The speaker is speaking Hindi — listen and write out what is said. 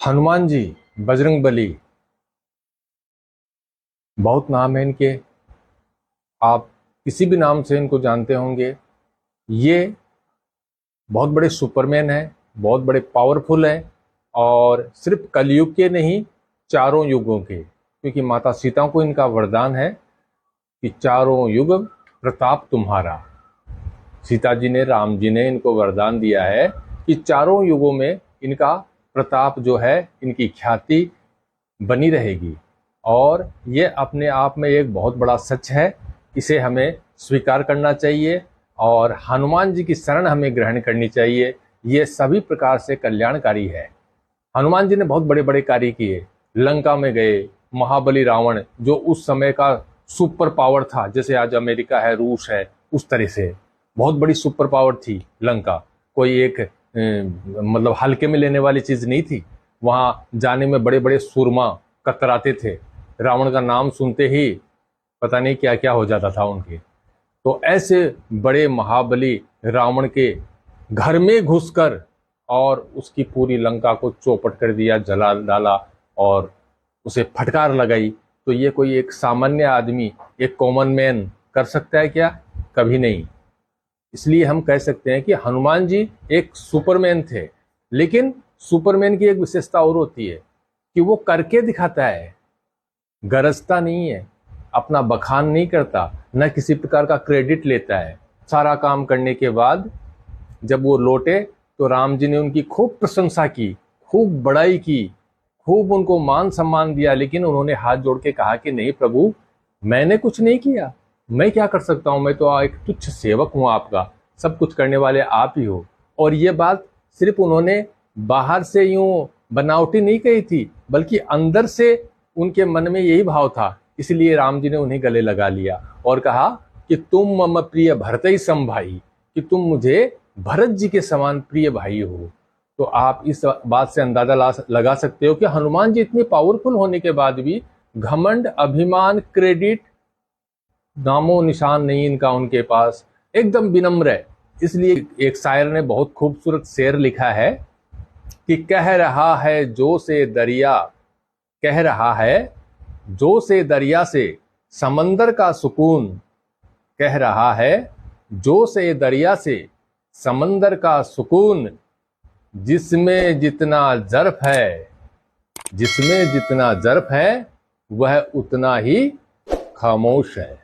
हनुमान जी, बजरंगबली, बहुत नाम है इनके। आप किसी भी नाम से इनको जानते होंगे। ये बहुत बड़े सुपरमैन हैं, बहुत बड़े पावरफुल हैं, और सिर्फ कलयुग के नहीं, चारों युगों के। क्योंकि माता सीता को इनका वरदान है कि चारों युग प्रताप तुम्हारा। सीता जी ने, राम जी ने इनको वरदान दिया है कि चारों युगों में इनका प्रताप जो है, इनकी ख्याति बनी रहेगी। और ये अपने आप में एक बहुत बड़ा सच है, इसे हमें स्वीकार करना चाहिए और हनुमान जी की शरण हमें ग्रहण करनी चाहिए। ये सभी प्रकार से कल्याणकारी है। हनुमान जी ने बहुत बड़े बड़े कार्य किए। लंका में गए, महाबली रावण जो उस समय का सुपर पावर था, जैसे आज अमेरिका है, रूस है, उस तरह से बहुत बड़ी सुपर पावर थी लंका। कोई एक मतलब हल्के में लेने वाली चीज नहीं थी। वहां जाने में बड़े बड़े सूरमा कतराते थे। रावण का नाम सुनते ही पता नहीं क्या क्या हो जाता था उनके। तो ऐसे बड़े महाबली रावण के घर में घुसकर और उसकी पूरी लंका को चौपट कर दिया, जला डाला और उसे फटकार लगाई। तो ये कोई एक सामान्य आदमी, एक कॉमन मैन कर सकता है क्या? कभी नहीं। इसलिए हम कह सकते हैं कि हनुमान जी एक सुपरमैन थे। लेकिन सुपरमैन की एक विशेषता और होती है कि वो करके दिखाता है, गरजता नहीं है, अपना बखान नहीं करता, न किसी प्रकार का क्रेडिट लेता है। सारा काम करने के बाद जब वो लौटे तो राम जी ने उनकी खूब प्रशंसा की, खूब बड़ाई की, खूब उनको मान सम्मान दिया। लेकिन उन्होंने हाथ जोड़ के कहा कि नहीं प्रभु, मैंने कुछ नहीं किया, मैं क्या कर सकता हूं, मैं तो एक तुच्छ सेवक हूं आपका, सब कुछ करने वाले आप ही हो। और ये बात सिर्फ उन्होंने बाहर से यूं बनावटी नहीं कही थी, बल्कि अंदर से उनके मन में यही भाव था। इसलिए राम जी ने उन्हें गले लगा लिया और कहा कि तुम मम प्रिय भरत ही सम भाई, कि तुम मुझे भरत जी के समान प्रिय भाई हो। तो आप इस बात से अंदाजा लगा सकते हो कि हनुमान जी इतने पावरफुल होने के बाद भी घमंड, अभिमान, क्रेडिट, नामो निशान नहीं इनका उनके पास, एकदम विनम्र है। इसलिए एक शायर ने बहुत खूबसूरत शेर लिखा है कि कह रहा है जो से दरिया, कह रहा है जो से दरिया से समंदर का सुकून, कह रहा है जो से दरिया से समंदर का सुकून, जिसमें जितना जर्फ है, जिसमें जितना जर्फ है वह उतना ही खामोश है।